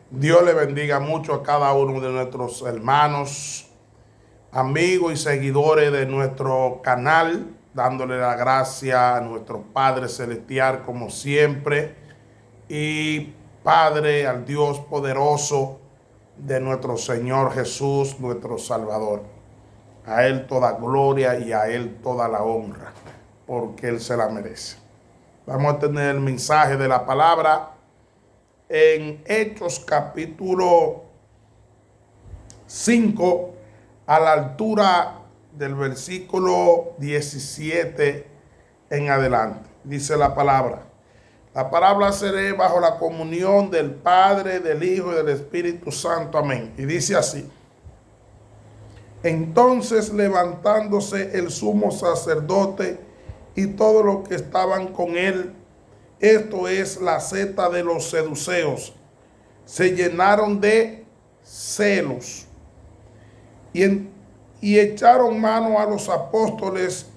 Dios le bendiga mucho a cada uno de nuestros hermanos, amigos y seguidores de nuestro canal, dándole la gracia a nuestro Padre Celestial como siempre y Padre al Dios poderoso de nuestro Señor Jesús, nuestro Salvador. A Él toda gloria y a Él toda la honra, porque Él se la merece. Vamos a tener el mensaje de la palabra en Hechos capítulo 5, a la altura del versículo 17 en adelante. Dice la palabra: la palabra seré bajo la comunión del Padre, del Hijo y del Espíritu Santo. Amén. Y dice así: entonces, levantándose el sumo sacerdote y todos los que estaban con él, esto es la secta de los seduceos, se llenaron de celos y echaron mano a los apóstoles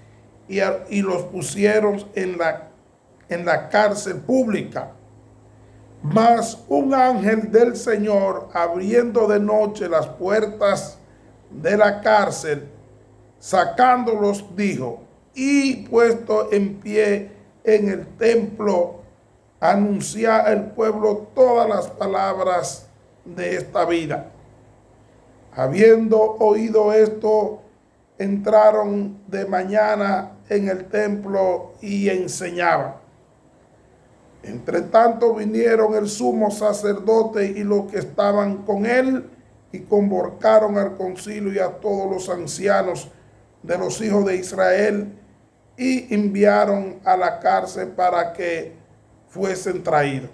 y los pusieron en la cárcel pública. Mas un ángel del Señor, abriendo de noche las puertas de la cárcel, sacándolos, dijo: y puesto en pie en el templo, anunciar al pueblo todas las palabras de esta vida. Habiendo oído esto, entraron de mañana en el templo y enseñaban. Entre tanto vinieron el sumo sacerdote y los que estaban con él, y convocaron al concilio y a todos los ancianos de los hijos de Israel, y enviaron a la cárcel para que fuesen traídos.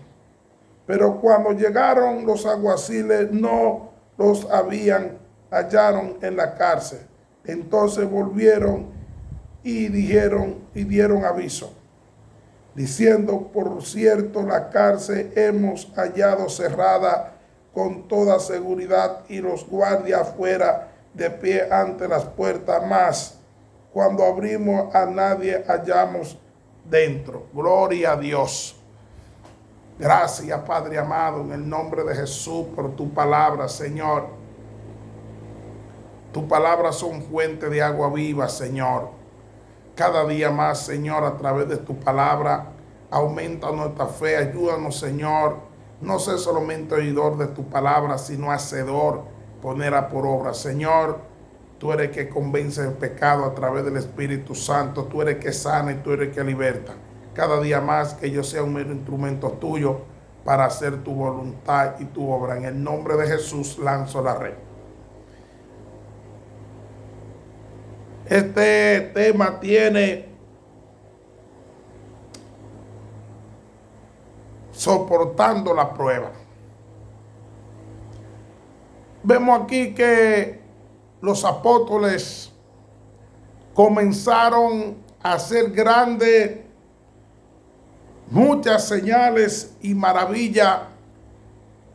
Pero cuando llegaron los alguaciles, no los hallaron en la cárcel. Entonces volvieron y dieron aviso, diciendo: por cierto, la cárcel hemos hallado cerrada con toda seguridad, y los guardias fuera de pie ante las puertas, mas cuando abrimos a nadie hallamos dentro. Gloria a Dios. Gracias, Padre amado, en el nombre de Jesús, por tu palabra, Señor. Tus palabras son fuente de agua viva, Señor. Cada día más, Señor, a través de tu palabra, aumenta nuestra fe. Ayúdanos, Señor, no ser solamente oidor de tu palabra, sino hacedor, ponerla por obra. Señor, tú eres que convence el pecado a través del Espíritu Santo. Tú eres que sana y tú eres que liberta. Cada día más que yo sea un mero instrumento tuyo para hacer tu voluntad y tu obra. En el nombre de Jesús lanzo la red. Este tema tiene soportando la prueba. Vemos aquí que los apóstoles comenzaron a hacer grandes, muchas señales y maravillas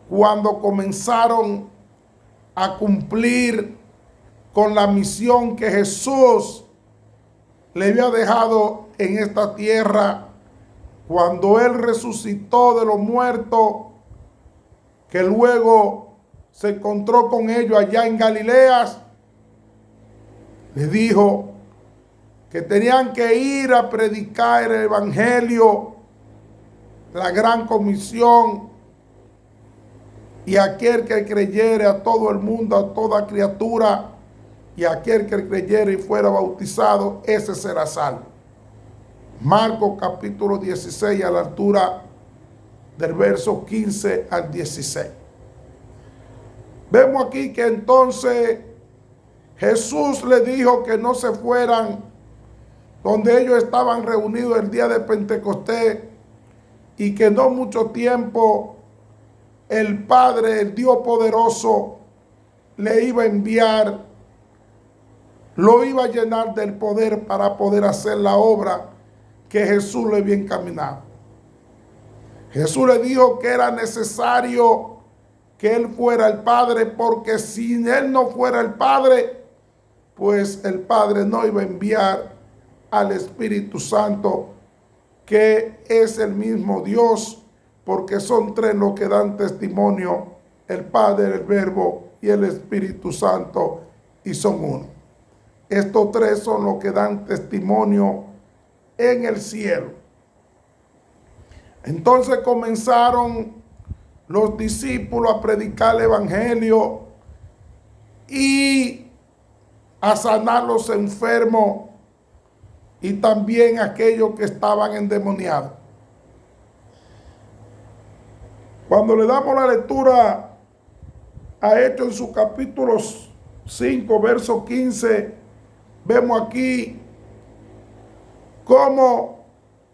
cuando comenzaron a cumplir con la misión que Jesús le había dejado en esta tierra cuando Él resucitó de los muertos, que luego se encontró con ellos allá en Galilea. Les dijo que tenían que ir a predicar el evangelio, la gran comisión, y aquel que creyere, a todo el mundo, a toda criatura, y aquel que creyere y fuera bautizado, ese será salvo. Marcos capítulo 16, a la altura del verso 15 al 16. Vemos aquí que entonces Jesús le dijo que no se fueran donde ellos estaban reunidos el día de Pentecostés, y que no mucho tiempo el Padre, el Dios poderoso, le iba a enviar, lo iba a llenar del poder para poder hacer la obra que Jesús le había encaminado. Jesús le dijo que era necesario que Él fuera el Padre, porque si Él no fuera el Padre, pues el Padre no iba a enviar al Espíritu Santo, que es el mismo Dios, porque son tres los que dan testimonio el Padre, el Verbo y el Espíritu Santo, y son uno. Estos tres son los que dan testimonio en el cielo. Entonces comenzaron los discípulos a predicar el evangelio y a sanar los enfermos y también aquellos que estaban endemoniados. Cuando le damos la lectura a Hechos en su capítulo 5, verso 15, vemos aquí cómo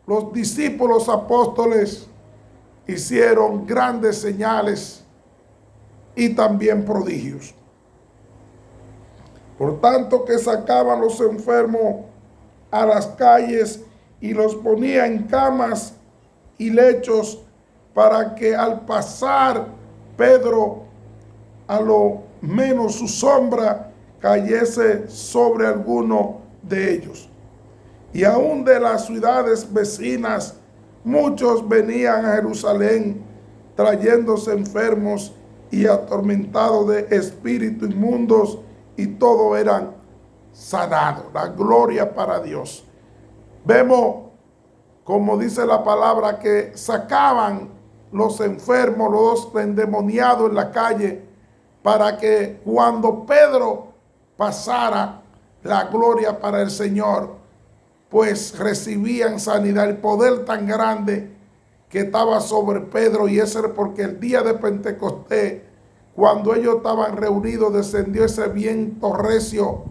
los discípulos apóstoles hicieron grandes señales y también prodigios. Por tanto que sacaban los enfermos a las calles y los ponían en camas y lechos para que al pasar Pedro, a lo menos su sombra cayese sobre alguno de ellos. Y aún de las ciudades vecinas, muchos venían a Jerusalén trayéndose enfermos y atormentados de espíritus inmundos, y todos eran sanados. La gloria para Dios. Vemos, como dice la palabra, que sacaban los enfermos, los endemoniados en la calle, para que cuando Pedro pasara, la gloria para el Señor, pues recibían sanidad. El poder tan grande que estaba sobre Pedro, y ese era porque el día de Pentecostés, cuando ellos estaban reunidos, descendió ese viento recio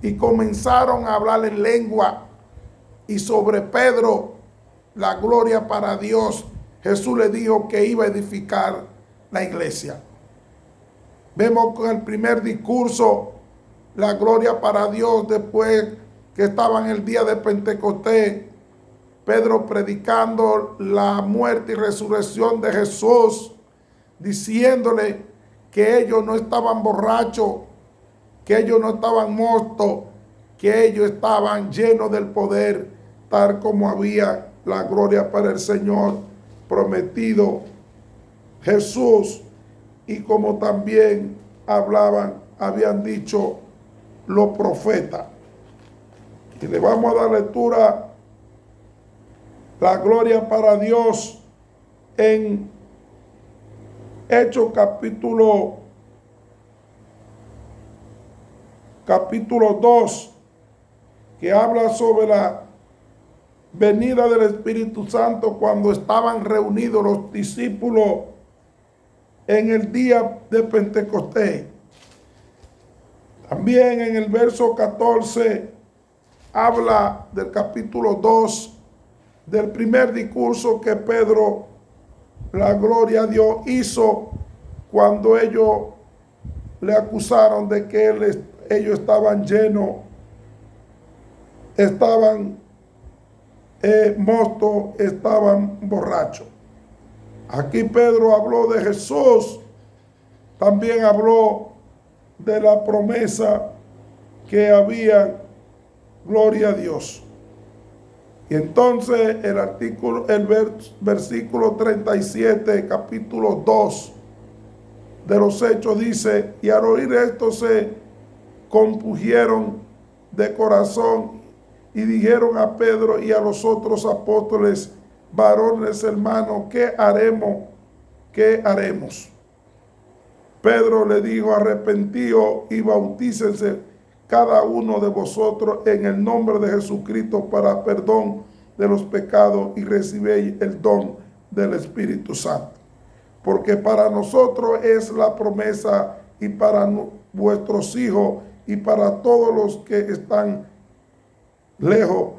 y comenzaron a hablar en lengua, y sobre Pedro, la gloria para Dios, Jesús le dijo que iba a edificar la iglesia. Vemos con el primer discurso, la gloria para Dios, después que estaba en el día de Pentecostés, Pedro predicando la muerte y resurrección de Jesús, diciéndole que ellos no estaban borrachos, que ellos no estaban muertos, que ellos estaban llenos del poder, tal como había la gloria para el Señor prometido Jesús, y como también habían dicho los profetas. Y le vamos a dar lectura, la gloria para Dios, en Hechos capítulo 2, que habla sobre la venida del Espíritu Santo cuando estaban reunidos los discípulos en el día de Pentecostés. También en el verso 14 habla del capítulo 2, del primer discurso que Pedro, la gloria a Dios, hizo cuando ellos le acusaron de que ellos estaban llenos, estaban mostos, estaban borrachos. Aquí Pedro habló de Jesús, también habló de la promesa que había, gloria a Dios. Y entonces el versículo 37, capítulo 2 de los Hechos dice: y al oír esto se compungieron de corazón y dijeron a Pedro y a los otros apóstoles: varones hermanos, ¿qué haremos? ¿Qué haremos? Pedro le dijo: arrepentíos y bautícense cada uno de vosotros en el nombre de Jesucristo para perdón de los pecados, y recibéis el don del Espíritu Santo. Porque para nosotros es la promesa, y para vuestros hijos, y para todos los que están lejos,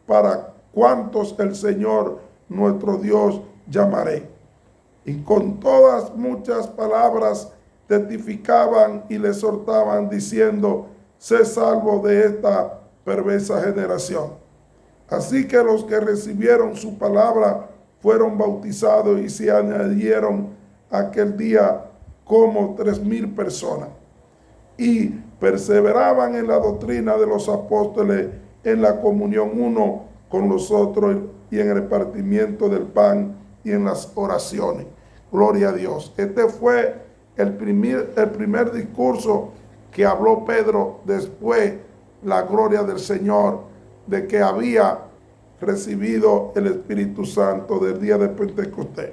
para cuantos el Señor nuestro Dios llamaré. Y con todas muchas palabras testificaban y le exhortaban diciendo: sé salvo de esta perversa generación. Así que los que recibieron su palabra fueron bautizados, y se añadieron aquel día como 3,000 personas. Y perseveraban en la doctrina de los apóstoles, en la comunión uno con los otros, y en el partimiento del pan y en las oraciones. Gloria a Dios. Este fue el primer discurso que habló Pedro después, la gloria del Señor, de que había recibido el Espíritu Santo del día de Pentecostés.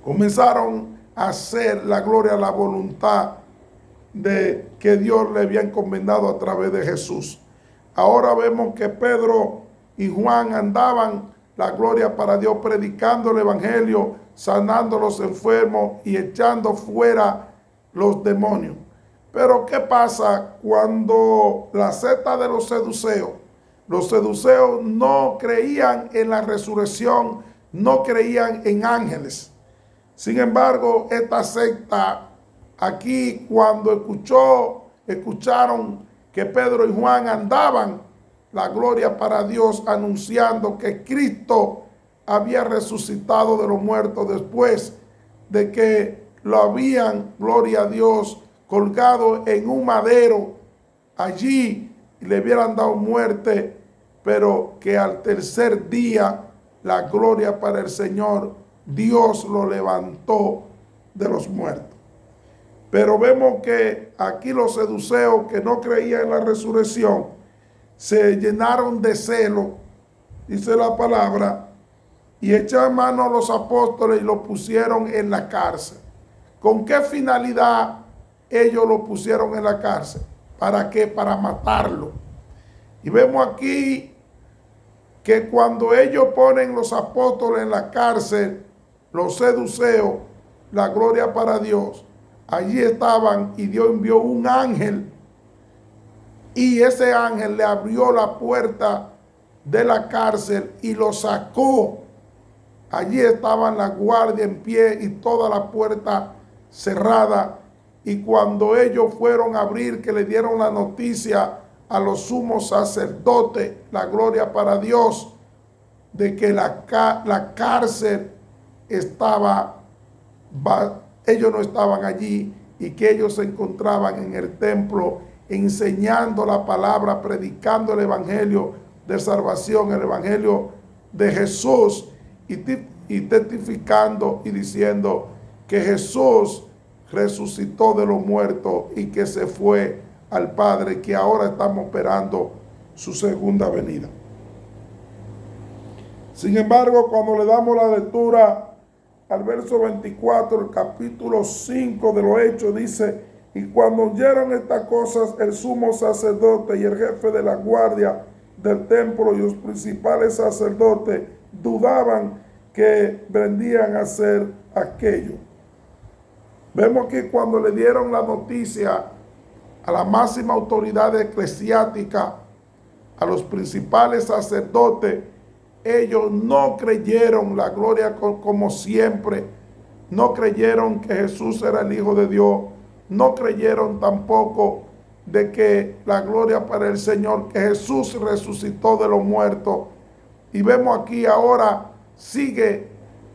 Comenzaron a hacer la gloria, la voluntad de que Dios le había encomendado a través de Jesús. Ahora vemos que Pedro y Juan andaban, la gloria para Dios, predicando el evangelio, sanando a los enfermos y echando fuera los demonios. Pero ¿qué pasa cuando la secta de los seduceos no creían en la resurrección, no creían en ángeles? Sin embargo, esta secta aquí, cuando escucharon que Pedro y Juan andaban, la gloria para Dios, anunciando que Cristo había resucitado de los muertos después de que lo habían, gloria a Dios, colgado en un madero allí y le hubieran dado muerte, pero que al tercer día, la gloria para el Señor, Dios lo levantó de los muertos. Pero vemos que aquí los seduceos que no creían en la resurrección se llenaron de celo, dice la palabra, y echaron mano a los apóstoles y los pusieron en la cárcel. ¿Con qué finalidad ellos lo pusieron en la cárcel? ¿Para qué? Para matarlo. Y vemos aquí que cuando ellos ponen los apóstoles en la cárcel, los seduceos, la gloria para Dios, allí estaban y Dios envió un ángel y ese ángel le abrió la puerta de la cárcel y lo sacó. Allí estaban la guardia en pie y toda la puerta cerrada. Y cuando ellos fueron a abrir, que le dieron la noticia a los sumos sacerdotes, la gloria para Dios, de que la cárcel estaba, ellos no estaban allí y que ellos se encontraban en el templo enseñando la palabra, predicando el evangelio de salvación, el evangelio de Jesús, y testificando y diciendo que Jesús resucitó de los muertos y que se fue al Padre, que ahora estamos esperando su segunda venida. Sin embargo, cuando le damos la lectura al verso 24, el capítulo 5 de los Hechos, dice: y cuando oyeron estas cosas, el sumo sacerdote y el jefe de la guardia del templo y los principales sacerdotes dudaban que vendrían a hacer aquello. Vemos que cuando le dieron la noticia a la máxima autoridad eclesiástica, a los principales sacerdotes, ellos no creyeron, la gloria como siempre, no creyeron que Jesús era el Hijo de Dios, no creyeron tampoco de que la gloria para el Señor, que Jesús resucitó de los muertos. Y vemos aquí ahora siguen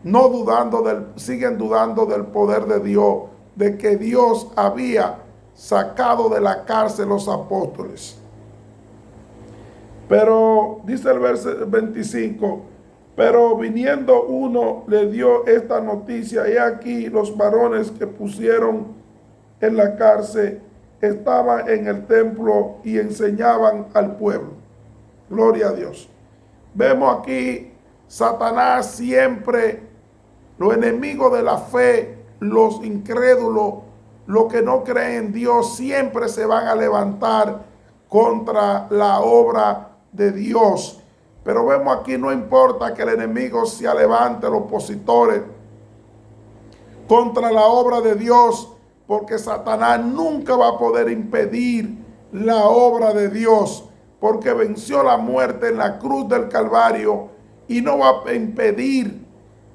dudando del poder de Dios, de que Dios había sacado de la cárcel los apóstoles. Pero dice el verso 25, pero viniendo uno le dio esta noticia, y aquí los varones que pusieron en la cárcel estaban en el templo y enseñaban al pueblo. Gloria a Dios. Vemos aquí Satanás siempre, los enemigos de la fe, los incrédulos, los que no creen en Dios, siempre se van a levantar contra la obra de Dios. Pero vemos aquí, no importa que el enemigo se levante, los opositores, contra la obra de Dios, porque Satanás nunca va a poder impedir la obra de Dios, porque venció la muerte en la cruz del Calvario y no va a impedir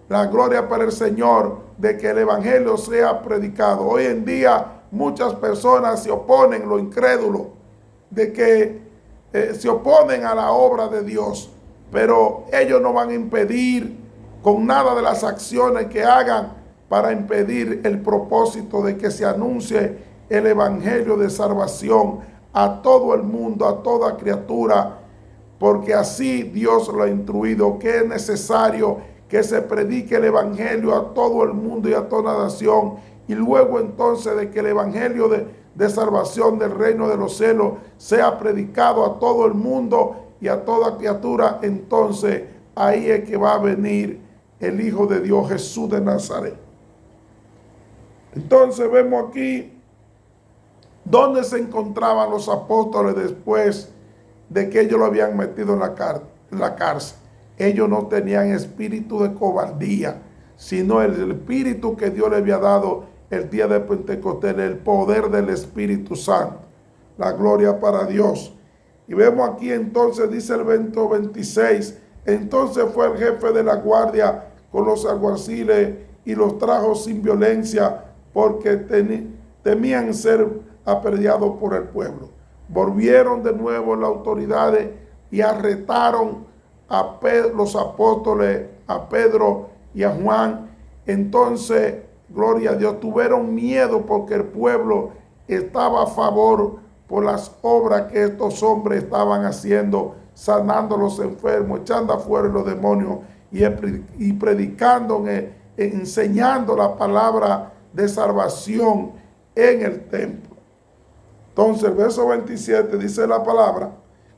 la gloria para el Señor de que el evangelio sea predicado. Hoy en día muchas personas se oponen, lo incrédulo, de que se oponen a la obra de Dios, pero ellos no van a impedir con nada de las acciones que hagan para impedir el propósito de que se anuncie el evangelio de salvación a todo el mundo, a toda criatura, porque así Dios lo ha instruido, que es necesario que se predique el evangelio a todo el mundo y a toda nación. Y luego entonces de que el evangelio de salvación del reino de los cielos sea predicado a todo el mundo y a toda criatura, entonces ahí es que va a venir el Hijo de Dios, Jesús de Nazaret. Entonces vemos aquí dónde se encontraban los apóstoles después de que ellos lo habían metido en la cárcel. Ellos no tenían espíritu de cobardía, sino el espíritu que Dios les había dado el día de Pentecostés, el poder del Espíritu Santo. La gloria para Dios. Y vemos aquí entonces, dice el verso 26, entonces fue el jefe de la guardia con los alguaciles y los trajo sin violencia, porque temían ser apedreados por el pueblo. Volvieron de nuevo las autoridades y arrestaron a los apóstoles, a Pedro y a Juan. Entonces, gloria a Dios, tuvieron miedo porque el pueblo estaba a favor por las obras que estos hombres estaban haciendo, sanando a los enfermos, echando afuera los demonios y predicando, enseñando la palabra de salvación en el templo. Entonces el verso 27 dice la palabra: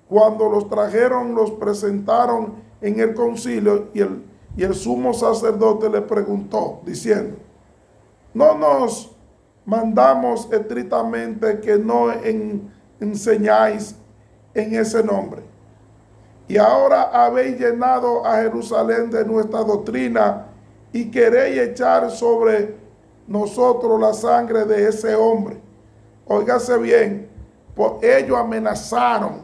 cuando los trajeron, los presentaron en el concilio, y el sumo sacerdote le preguntó, diciendo: ¿no nos mandamos estrictamente que no enseñáis en ese nombre? Y ahora habéis llenado a Jerusalén de nuestra doctrina y queréis echar sobre nosotros la sangre de ese hombre. Óigase bien, pues ellos amenazaron,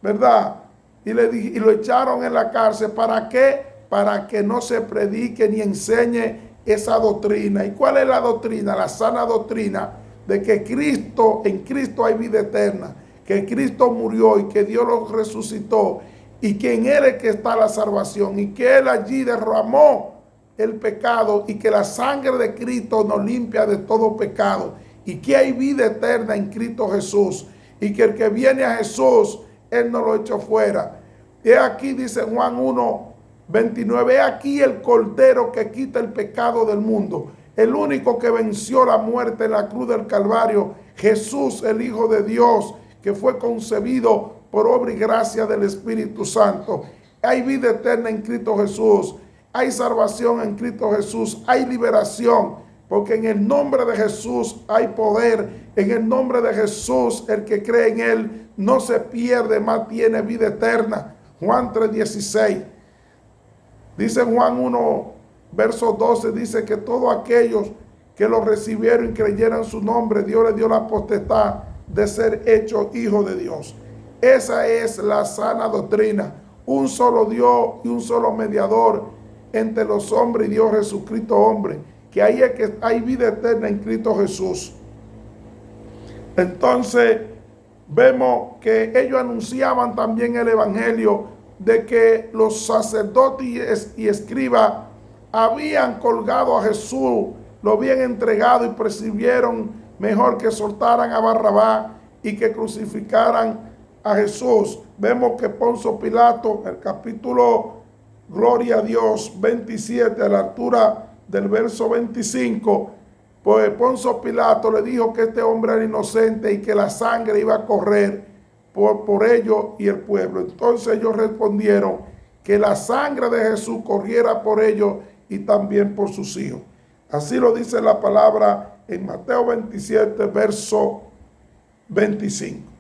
¿verdad? Y lo echaron en la cárcel. ¿Para qué? Para que no se predique ni enseñe esa doctrina. ¿Y cuál es la doctrina? La sana doctrina de que en Cristo hay vida eterna, que Cristo murió y que Dios lo resucitó, y que en Él es que está la salvación, y que Él allí derramó el pecado, y que la sangre de Cristo nos limpia de todo pecado, y que hay vida eterna en Cristo Jesús, y que el que viene a Jesús, Él no lo echó fuera. Y aquí dice Juan 1:29, he aquí el Cordero que quita el pecado del mundo, el único que venció la muerte en la cruz del Calvario, Jesús, el Hijo de Dios, que fue concebido por obra y gracia del Espíritu Santo. Hay vida eterna en Cristo Jesús, hay salvación en Cristo Jesús, hay liberación, porque en el nombre de Jesús hay poder. En el nombre de Jesús, el que cree en Él no se pierde, más tiene vida eterna. Juan 3:16. Dice Juan 1, verso 12, dice que todos aquellos que lo recibieron y creyeron su nombre, Dios les dio la potestad de ser hechos hijos de Dios. Esa es la sana doctrina. Un solo Dios y un solo mediador entre los hombres y Dios Jesucristo hombre. Que ahí es que hay vida eterna en Cristo Jesús. Entonces vemos que ellos anunciaban también el evangelio de que los sacerdotes y escribas habían colgado a Jesús, lo habían entregado y percibieron mejor que soltaran a Barrabás y que crucificaran a Jesús. Vemos que Poncio Pilato, el capítulo, gloria a Dios, 27, a la altura del verso 25, pues Poncio Pilato le dijo que este hombre era inocente y que la sangre iba a correr por ellos y el pueblo. Entonces ellos respondieron que la sangre de Jesús corriera por ellos y también por sus hijos. Así lo dice la palabra en Mateo 27, verso 25.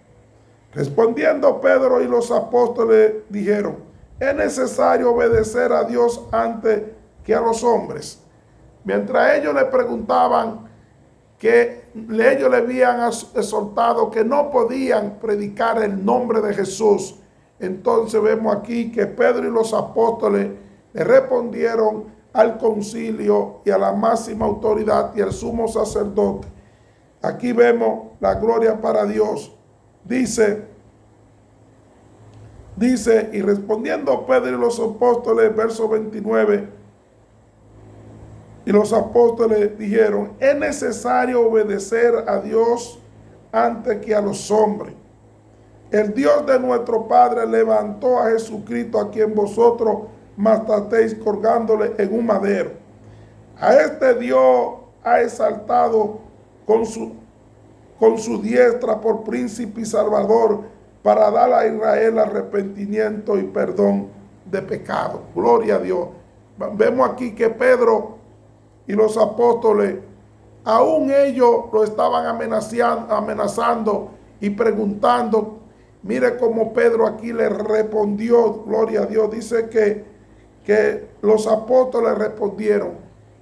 Respondiendo Pedro y los apóstoles dijeron: es necesario obedecer a Dios antes que a los hombres. Mientras ellos le preguntaban, que ellos le habían exhortado que no podían predicar el nombre de Jesús, entonces vemos aquí que Pedro y los apóstoles le respondieron al concilio y a la máxima autoridad y al sumo sacerdote. Aquí vemos la gloria para Dios. Dice, y respondiendo Pedro y los apóstoles, verso 29, y los apóstoles dijeron: es necesario obedecer a Dios antes que a los hombres. El Dios de nuestro Padre levantó a Jesucristo, a quien vosotros matasteis colgándole en un madero. A este Dios ha exaltado con su diestra por príncipe y salvador, para dar a Israel arrepentimiento y perdón de pecado. Gloria a Dios. Vemos aquí que Pedro y los apóstoles, aún ellos lo estaban amenazando y preguntando. Mire cómo Pedro aquí le respondió, gloria a Dios. Dice que los apóstoles respondieron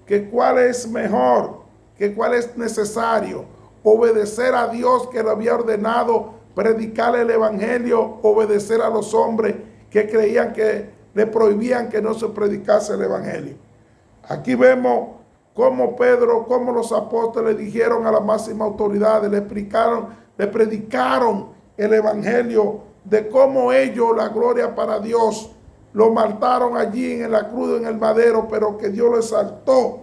que cuál es mejor, que cuál es necesario, obedecer a Dios que le había ordenado predicar el evangelio, obedecer a los hombres que creían que le prohibían que no se predicase el evangelio. Aquí vemos cómo Pedro, cómo los apóstoles dijeron a la máxima autoridad, le predicaron el evangelio, de cómo ellos, la gloria para Dios, lo mataron allí en la cruz, en el madero, pero que Dios lo exaltó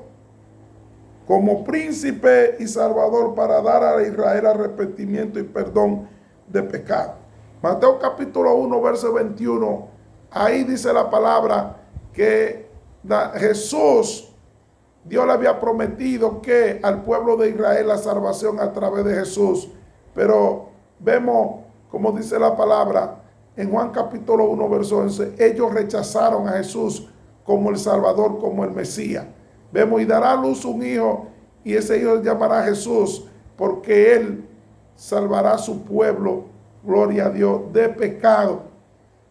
como príncipe y salvador para dar a Israel arrepentimiento y perdón de pecado. Mateo capítulo 1, verso 21, ahí dice la palabra que Jesús, Dios le había prometido que al pueblo de Israel la salvación a través de Jesús, pero vemos, como dice la palabra, en Juan capítulo 1, verso 11, ellos rechazaron a Jesús como el Salvador, como el Mesías. Vemos, y dará a luz un hijo, y ese hijo llamará Jesús, porque él salvará a su pueblo, gloria a Dios, de pecado.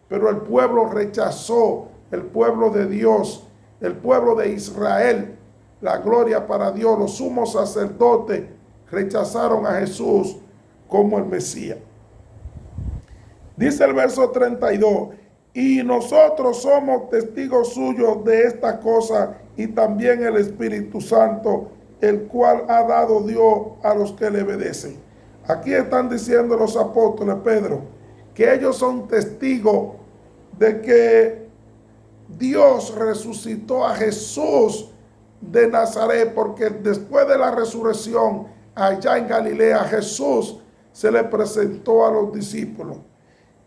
Pero el pueblo rechazó, el pueblo de Dios, el pueblo de Israel, la gloria para Dios, los sumos sacerdotes rechazaron a Jesús como el Mesías. Dice el verso 32, y nosotros somos testigos suyos de esta cosa, y también el Espíritu Santo, el cual ha dado Dios a los que le obedecen. Aquí están diciendo los apóstoles, Pedro, que ellos son testigos de que Dios resucitó a Jesús de Nazaret, porque después de la resurrección allá en Galilea, Jesús se le presentó a los discípulos.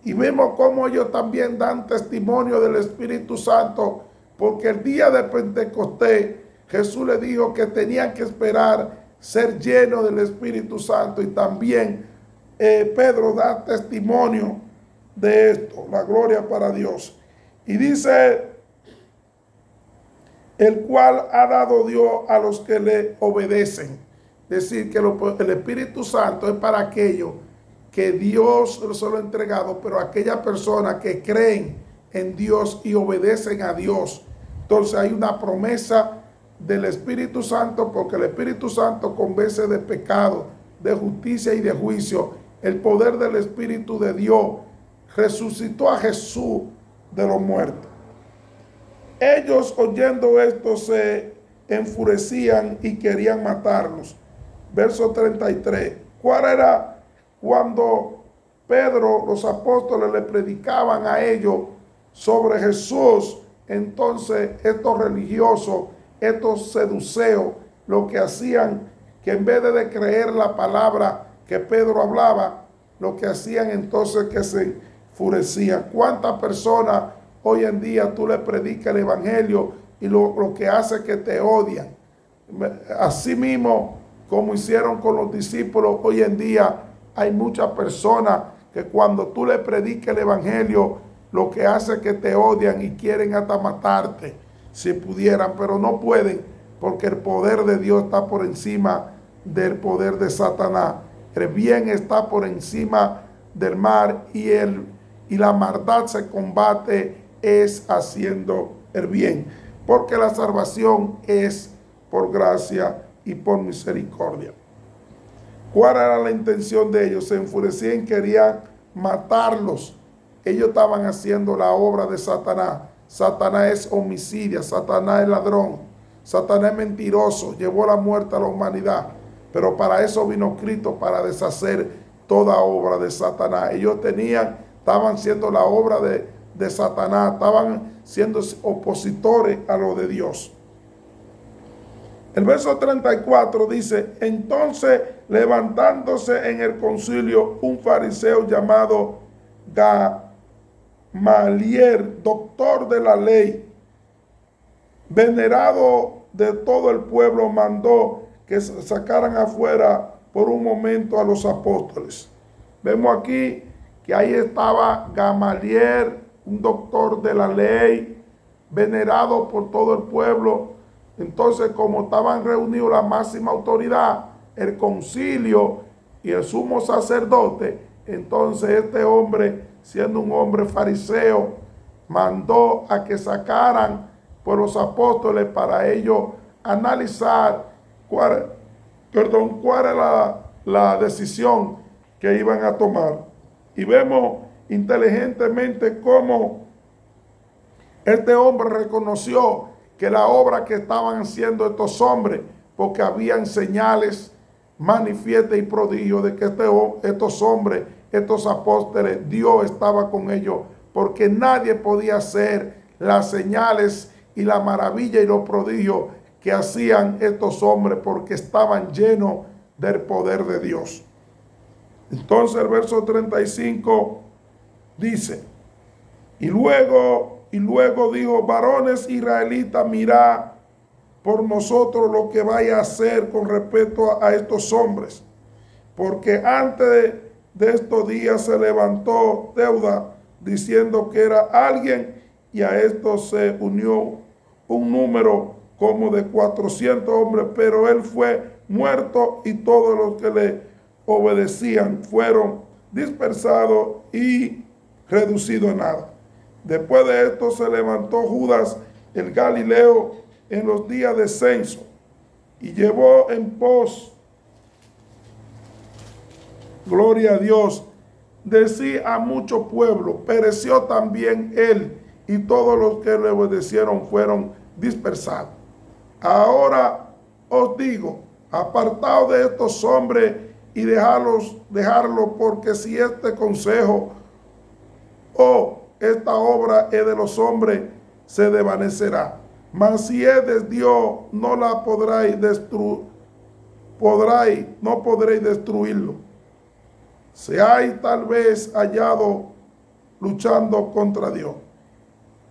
Y vemos cómo ellos también dan testimonio del Espíritu Santo, porque el día de Pentecostés Jesús le dijo que tenían que esperar ser llenos del Espíritu Santo, y también Pedro da testimonio de esto, la gloria para Dios. Y dice, el cual ha dado Dios a los que le obedecen. Es decir, que el Espíritu Santo es para aquellos que Dios se lo ha entregado, pero aquellas personas que creen en Dios y obedecen a Dios. Entonces hay una promesa del Espíritu Santo, porque el Espíritu Santo convence de pecado, de justicia y de juicio. El poder del Espíritu de Dios resucitó a Jesús de los muertos. Ellos, oyendo esto, se enfurecían y querían matarlos. Verso 33. ¿Cuál era cuando Pedro, los apóstoles, le predicaban a ellos sobre Jesús? Entonces estos religiosos, estos seduceos, lo que hacían, que en vez de creer la palabra que Pedro hablaba, lo que hacían entonces que se enfurecían. ¿Cuántas personas hoy en día tú le predicas el evangelio y lo que hace es que te odian? Así mismo como hicieron con los discípulos, hoy en día hay muchas personas que cuando tú le predicas el evangelio, lo que hace es que te odian y quieren hasta matarte si pudieran, pero no pueden, porque el poder de Dios está por encima del poder de Satanás. El bien está por encima del mal, y la maldad se combate es haciendo el bien, porque la salvación es por gracia y por misericordia. ¿Cuál era la intención de ellos? Se enfurecían, querían matarlos. Ellos estaban haciendo la obra de Satanás. Satanás es homicida, Satanás es ladrón, Satanás es mentiroso, llevó la muerte a la humanidad. Pero para eso vino Cristo, para deshacer toda obra de Satanás. Ellos estaban haciendo la obra de Satanás, estaban siendo opositores a lo de Dios. El verso 34 dice, entonces levantándose en el concilio un fariseo llamado Gamaliel, doctor de la ley, venerado de todo el pueblo, mandó que sacaran afuera por un momento a los apóstoles. Vemos aquí que ahí estaba Gamaliel, un doctor de la ley, venerado por todo el pueblo. Entonces, como estaban reunidos la máxima autoridad, el concilio y el sumo sacerdote, entonces este hombre, siendo un hombre fariseo, mandó a que sacaran por los apóstoles para ellos analizar cuál era la decisión que iban a tomar. Y vemos inteligentemente cómo este hombre reconoció que la obra que estaban haciendo estos hombres, porque habían señales manifiestas y prodigios de que estos hombres, estos apóstoles, Dios estaba con ellos, porque nadie podía hacer las señales y la maravilla y los prodigios que hacían estos hombres, porque estaban llenos del poder de Dios. Entonces el verso 35 dice, y luego dijo, varones israelitas, mirad por nosotros lo que vaya a hacer con respecto a estos hombres, porque antes de estos días se levantó Teuda diciendo que era alguien, y a esto se unió un número como de 400 hombres, pero él fue muerto y todos los que le obedecían fueron dispersados y reducidos a nada. Después de esto se levantó Judas el Galileo en los días de censo y llevó en pos, gloria a Dios, de sí a mucho pueblo. Pereció también él, y todos los que le obedecieron fueron dispersados. Ahora os digo, apartaos de estos hombres y dejarlos, porque si este consejo o esta obra es de los hombres, se desvanecerá. Mas si es de Dios, no la podréis destruirlo. Seáis tal vez hallado luchando contra Dios.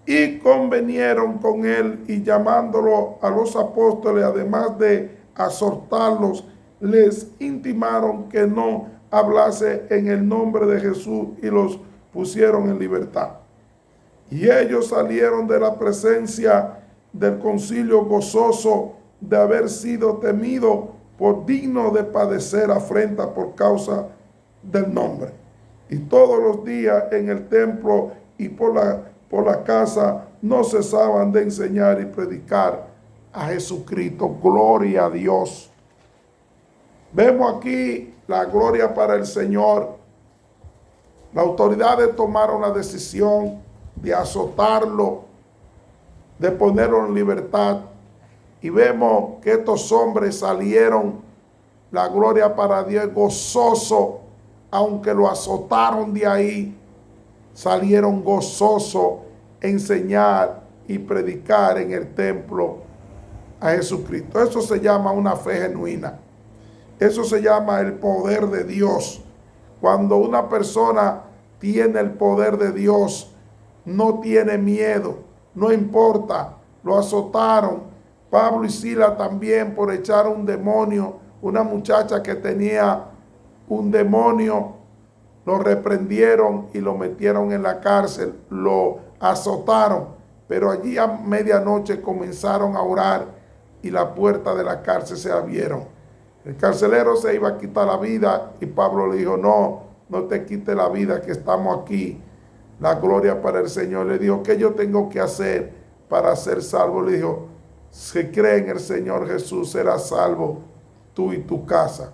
Y convinieron con él, y llamándolo a los apóstoles, además de exhortarlos, les intimaron que no hablase en el nombre de Jesús, y los pusieron en libertad. Y ellos salieron de la presencia del concilio gozoso de haber sido temido por digno de padecer afrenta por causa del nombre. Y todos los días en el templo y por la casa no cesaban de enseñar y predicar a Jesucristo. Gloria a Dios. Vemos aquí la gloria para el Señor. Las autoridades tomaron la decisión de azotarlo, de ponerlo en libertad. Y vemos que estos hombres salieron, la gloria para Dios, gozoso, aunque lo azotaron de ahí, salieron gozosos a enseñar y predicar en el templo a Jesucristo. Eso se llama una fe genuina. Eso se llama el poder de Dios. Cuando una persona tiene el poder de Dios, no tiene miedo, no importa, lo azotaron. Pablo y Silas también por echar un demonio, una muchacha que tenía un demonio, lo reprendieron y lo metieron en la cárcel, lo azotaron, pero allí a medianoche comenzaron a orar y la puerta de la cárcel se abrieron. El carcelero se iba a quitar la vida y Pablo le dijo, no te quite la vida, que estamos aquí. La gloria para el Señor. Le dijo, ¿qué yo tengo que hacer para ser salvo? Le dijo, si cree en el Señor Jesús, serás salvo tú y tu casa.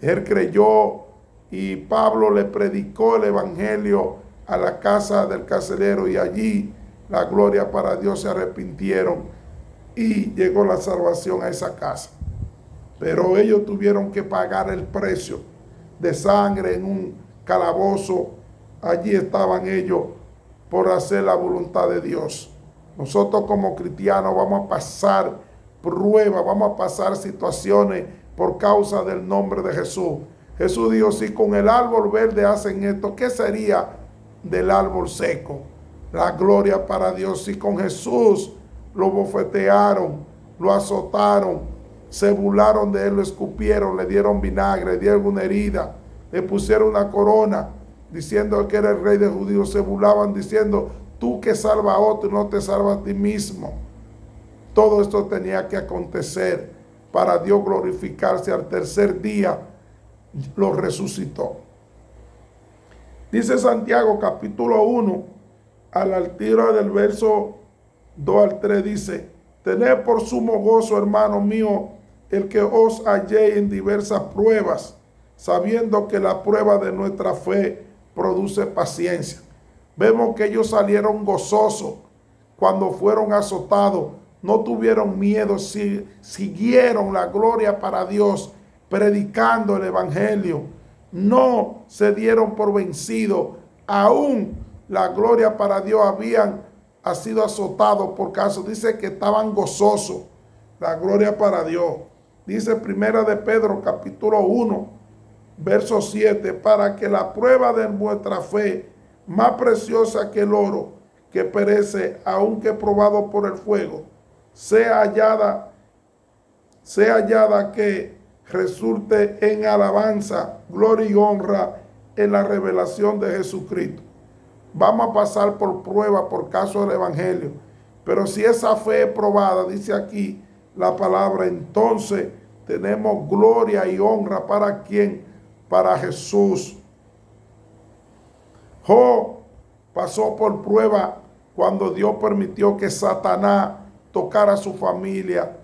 Él creyó y Pablo le predicó el evangelio a la casa del carcelero, y allí, la gloria para Dios, se arrepintieron y llegó la salvación a esa casa. Pero ellos tuvieron que pagar el precio de sangre en un calabozo. Allí estaban ellos por hacer la voluntad de Dios. Nosotros como cristianos vamos a pasar pruebas, vamos a pasar situaciones por causa del nombre de Jesús. Jesús dijo, si con el árbol verde hacen esto, ¿qué sería del árbol seco? La gloria para Dios. Si con Jesús lo bofetearon, lo azotaron, se burlaron de él, lo escupieron, le dieron vinagre, le dieron una herida, le pusieron una corona, diciendo que era el rey de judíos. Se burlaban diciendo, tú que salvas a otro y no te salvas a ti mismo. Todo esto tenía que acontecer para Dios glorificarse. Al tercer día lo resucitó. Dice Santiago capítulo 1, al altura del verso 2 al 3, dice, tened por sumo gozo, hermano mío, el que os halléis en diversas pruebas, sabiendo que la prueba de nuestra fe produce paciencia. Vemos que ellos salieron gozosos cuando fueron azotados, no tuvieron miedo, siguieron la gloria para Dios, predicando el evangelio, no se dieron por vencidos, aún la gloria para Dios habían sido azotados por caso. Dice que estaban gozosos, la gloria para Dios. Dice primera de Pedro capítulo 1, verso 7, para que la prueba de vuestra fe, más preciosa que el oro, que perece, aunque probado por el fuego, sea hallada que resulte en alabanza, gloria y honra en la revelación de Jesucristo. Vamos a pasar por prueba por caso del evangelio, pero si esa fe es probada, dice aquí la palabra, entonces tenemos gloria y honra. ¿Para quién? Para Jesús. Job pasó por prueba cuando Dios permitió que Satanás tocara su familia,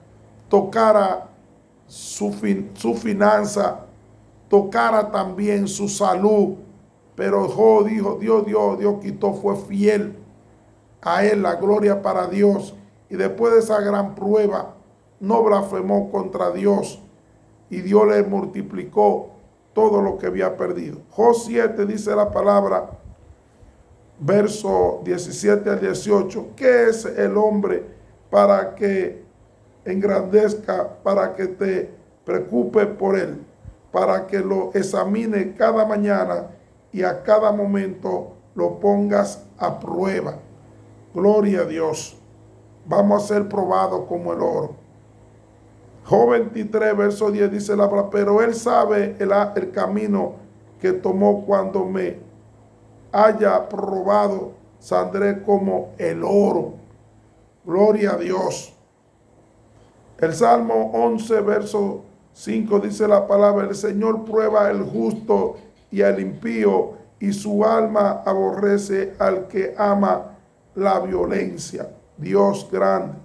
tocara su finanza, tocara también su salud. Pero Job dijo, Dios quitó, fue fiel a él, la gloria para Dios. Y después de esa gran prueba, no blasfemó contra Dios. Y Dios le multiplicó todo lo que había perdido. Job 7 dice la palabra, verso 17 al 18, ¿qué es el hombre para que engrandezca, para que te preocupes por él, para que lo examine cada mañana y a cada momento lo pongas a prueba? Gloria a Dios. Vamos a ser probados como el oro. Job 23, verso 10 dice la palabra, pero él sabe el camino que tomó. Cuando me haya probado, saldré como el oro. Gloria a Dios. El Salmo 11, verso 5 dice la palabra, el Señor prueba al justo y al impío, y su alma aborrece al que ama la violencia. Dios grande.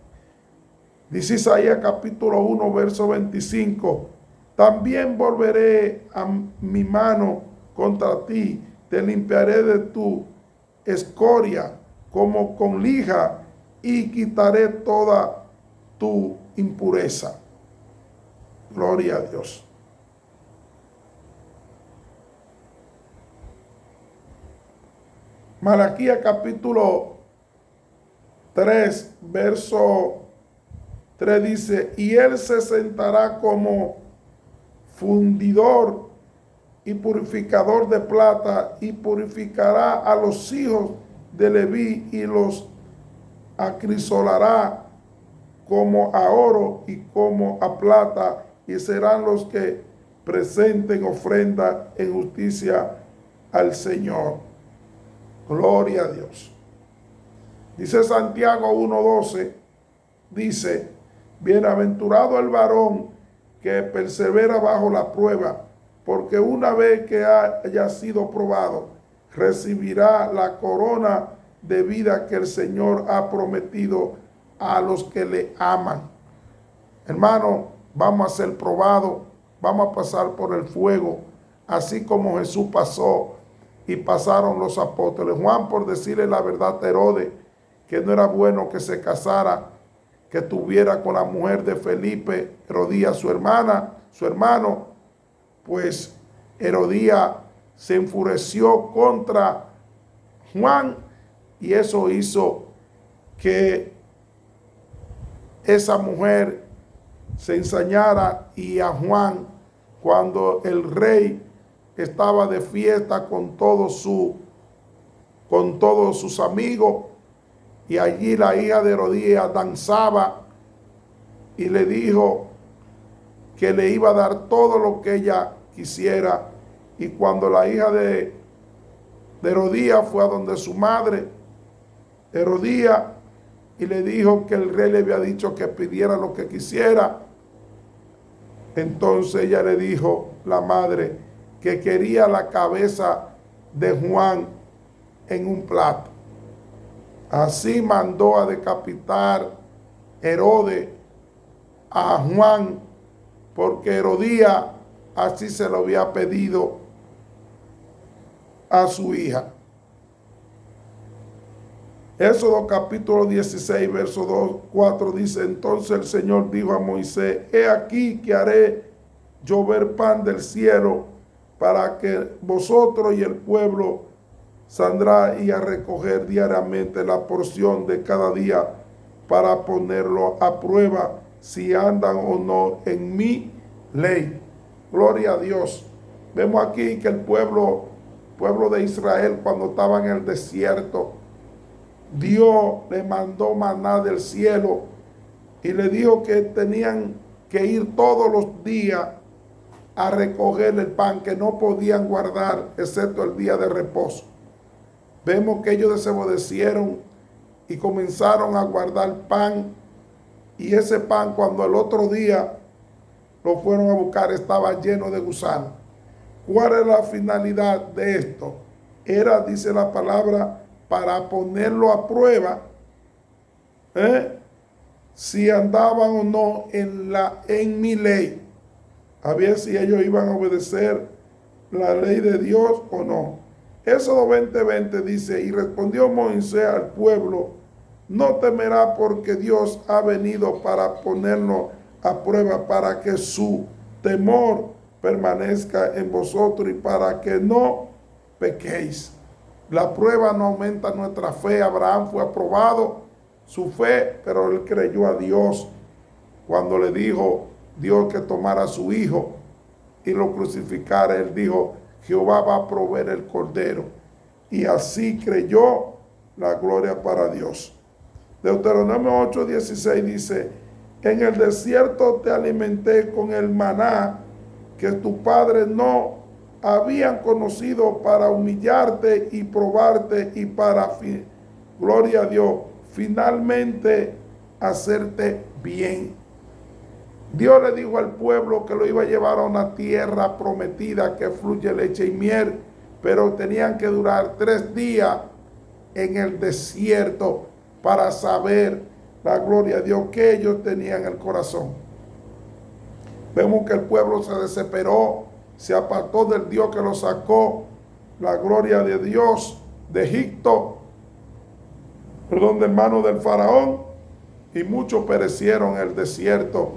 Dice Isaías capítulo 1, verso 25, también volveré a mi mano contra ti, te limpiaré de tu escoria como con lija, y quitaré toda tu impureza. Gloria a Dios. Malaquías capítulo 3, verso 3 dice, y él se sentará como fundidor y purificador de plata, y purificará a los hijos de Leví, y los acrisolará como a oro y como a plata, y serán los que presenten ofrenda en justicia al Señor. Gloria a Dios. Dice Santiago 1:12, dice, bienaventurado el varón que persevera bajo la prueba, porque una vez que haya sido probado, recibirá la corona de vida que el Señor ha prometido a los que le aman. Hermano, vamos a ser probados, vamos a pasar por el fuego, así como Jesús pasó y pasaron los apóstoles. Juan, por decirle la verdad a Herodes, que no era bueno que se casara, que tuviera con la mujer de Felipe, Herodías, su hermano, pues Herodías se enfureció contra Juan, y eso hizo que esa mujer se ensañara, y a Juan, cuando el rey estaba de fiesta con todos sus amigos, Y allí la hija de Herodías danzaba y le dijo que le iba a dar todo lo que ella quisiera. Y cuando la hija de Herodías fue a donde su madre, Herodías, y le dijo que el rey le había dicho que pidiera lo que quisiera, entonces ella le dijo, la madre, que quería la cabeza de Juan en un plato. Así mandó a decapitar Herodes a Juan, porque Herodías así se lo había pedido a su hija. Éxodo capítulo 16, verso 2, 4 dice, entonces el Señor dijo a Moisés, he aquí que haré llover pan del cielo para que vosotros y el pueblo saldrá y a recoger diariamente la porción de cada día para ponerlo a prueba si andan o no en mi ley. Gloria a Dios. Vemos aquí que el pueblo de Israel, cuando estaba en el desierto, Dios le mandó maná del cielo y le dijo que tenían que ir todos los días a recoger el pan, que no podían guardar excepto el día de reposo. Vemos que ellos desobedecieron y comenzaron a guardar pan, y ese pan, cuando el otro día lo fueron a buscar, estaba lleno de gusanos. ¿Cuál es la finalidad de esto? Era, dice la palabra, para ponerlo a prueba, si andaban o no en mi ley, a ver si ellos iban a obedecer la ley de Dios o no. Éxodo 20:20 dice, y respondió Moisés al pueblo, no temerá, porque Dios ha venido para ponernos a prueba, para que su temor permanezca en vosotros y para que no pequéis. La prueba no aumenta nuestra fe. Abraham fue aprobado su fe, pero él creyó a Dios cuando le dijo Dios que tomara a su hijo y lo crucificara. Él dijo, Jehová va a proveer el cordero. Y así creyó. La gloria para Dios. Deuteronomio 8:16 dice, en el desierto te alimenté con el maná que tus padres no habían conocido, para humillarte y probarte y para, gloria a Dios, finalmente hacerte bien. Dios le dijo al pueblo que lo iba a llevar a una tierra prometida que fluye leche y miel, pero tenían que durar 3 días en el desierto para saber, la gloria a Dios, que ellos tenían en el corazón. Vemos que el pueblo se desesperó, se apartó del Dios que lo sacó, la gloria de Dios, de Egipto, de manos del faraón, y muchos perecieron en el desierto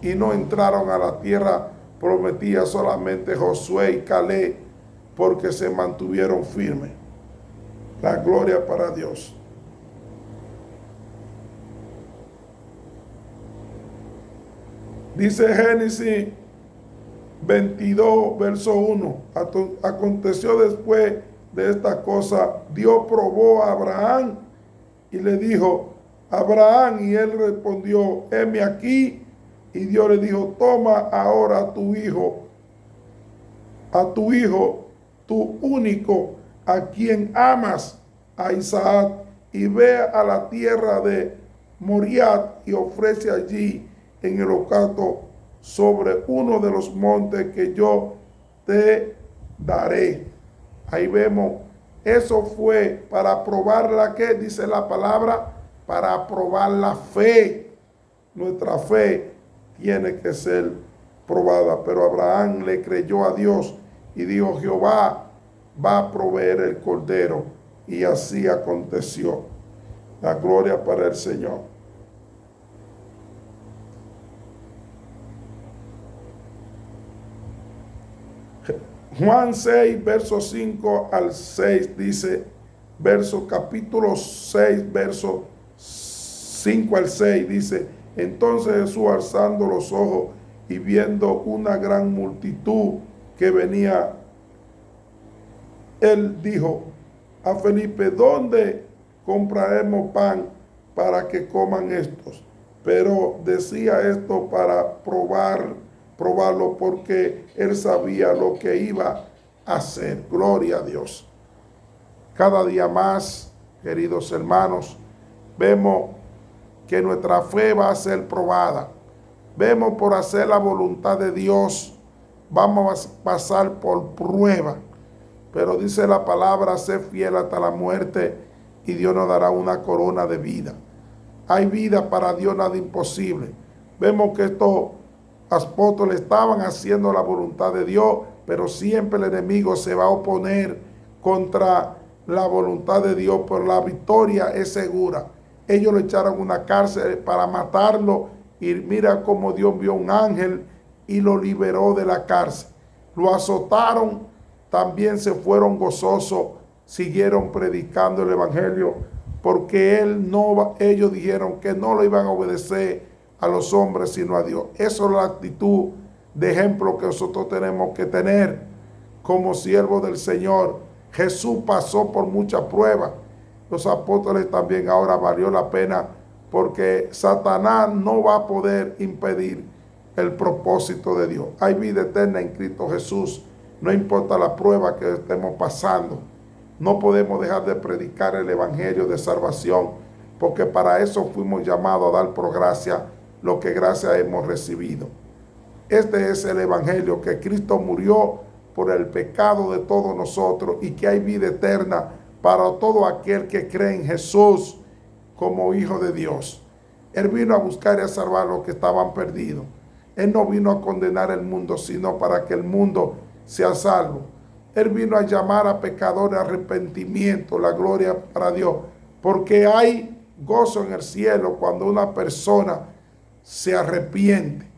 y no entraron a la tierra prometida, solamente Josué y Caleb, porque se mantuvieron firmes. La gloria para Dios. Dice Génesis 22, verso 1. Aconteció después de esta cosa, Dios probó a Abraham y le dijo, Abraham, y él respondió, heme aquí. Y Dios le dijo, toma ahora a tu hijo, tu único, a quien amas, a Isaac, y ve a la tierra de Moriah y ofrece allí en el holocausto sobre uno de los montes que yo te daré. Ahí vemos, eso fue para probar la que dice la palabra, para probar la fe. Nuestra fe tiene que ser probada, pero Abraham le creyó a Dios y dijo, Jehová va a proveer el cordero, y así aconteció. La gloria para el Señor. Juan 6, verso 5 al 6 dice, capítulo 6, verso 5 al 6 dice, entonces Jesús, alzando los ojos y viendo una gran multitud que venía, él dijo a Felipe, ¿dónde compraremos pan para que coman estos. Pero decía esto para probarlo, porque él sabía lo que iba a hacer. Gloria a Dios. Cada día más, queridos hermanos, vemos que nuestra fe va a ser probada. Vemos por hacer la voluntad de Dios, vamos a pasar por prueba. Pero dice la palabra, sé fiel hasta la muerte y Dios nos dará una corona de vida. Hay vida para Dios, nada imposible. Vemos que estos apóstoles estaban haciendo la voluntad de Dios, pero siempre el enemigo se va a oponer contra la voluntad de Dios, pero la victoria es segura. Ellos lo echaron a una cárcel para matarlo y mira cómo Dios envió un ángel y lo liberó de la cárcel. Lo azotaron, también se fueron gozosos, siguieron predicando el evangelio, porque ellos dijeron que no lo iban a obedecer a los hombres sino a Dios. Esa es la actitud de ejemplo que nosotros tenemos que tener como siervos del Señor. Jesús pasó por muchas pruebas. Los apóstoles también. Ahora valió la pena, porque Satanás no va a poder impedir el propósito de Dios. Hay vida eterna en Cristo Jesús. No importa la prueba que estemos pasando. No podemos dejar de predicar el evangelio de salvación, porque para eso fuimos llamados a dar por gracia lo que gracia hemos recibido. Este es el evangelio, que Cristo murió por el pecado de todos nosotros y que hay vida eterna para todo aquel que cree en Jesús como Hijo de Dios. Él vino a buscar y a salvar a los que estaban perdidos. Él no vino a condenar el mundo, sino para que el mundo sea salvo. Él vino a llamar a pecadores a arrepentimiento, la gloria para Dios, porque hay gozo en el cielo cuando una persona se arrepiente.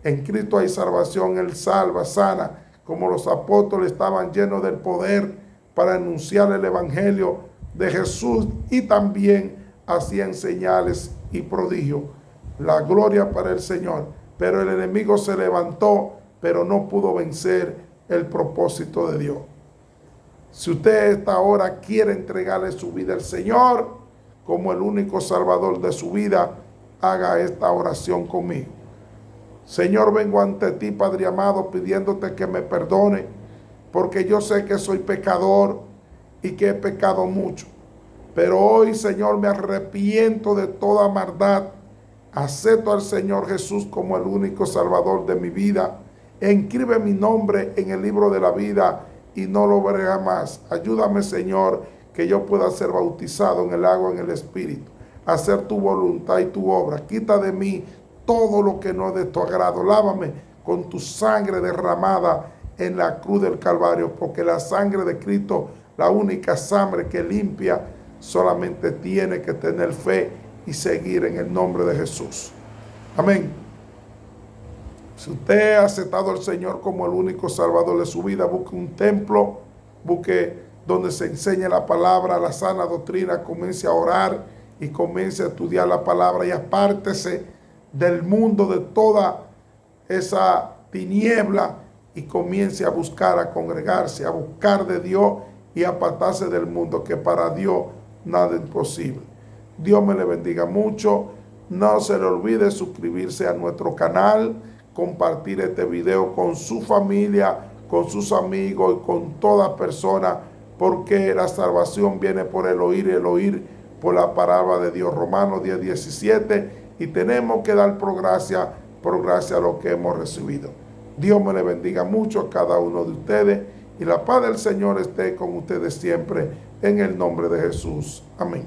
En Cristo hay salvación, Él salva, sana, como los apóstoles estaban llenos del poder para anunciar el evangelio de Jesús y también hacían señales y prodigios. La gloria para el Señor. Pero el enemigo se levantó, pero no pudo vencer el propósito de Dios. Si usted esta hora quiere entregarle su vida al Señor como el único salvador de su vida, haga esta oración conmigo. Señor, vengo ante ti, Padre amado, pidiéndote que me perdone, porque yo sé que soy pecador y que he pecado mucho. Pero hoy, Señor, me arrepiento de toda maldad. Acepto al Señor Jesús como el único salvador de mi vida. Inscribe mi nombre en el libro de la vida y no lo veré jamás. Ayúdame, Señor, que yo pueda ser bautizado en el agua, en el Espíritu, hacer tu voluntad y tu obra. Quita de mí todo lo que no es de tu agrado. Lávame con tu sangre derramada en la cruz del Calvario, porque la sangre de Cristo, la única sangre que limpia, solamente tiene que tener fe y seguir en el nombre de Jesús. Amén. Si usted ha aceptado al Señor como el único salvador de su vida, busque un templo, busque donde se enseñe la palabra, la sana doctrina, comience a orar y comience a estudiar la palabra y apártese del mundo, de toda esa tiniebla, y comience a buscar, a congregarse, a buscar de Dios y apartarse del mundo, que para Dios nada es imposible. Dios me le bendiga mucho. No se le olvide suscribirse a nuestro canal, compartir este video con su familia, con sus amigos y con toda persona, porque la salvación viene por el oír y el oír por la palabra de Dios. Romanos 10:17, y tenemos que dar por gracia a lo que hemos recibido. Dios me le bendiga mucho a cada uno de ustedes y la paz del Señor esté con ustedes siempre en el nombre de Jesús. Amén.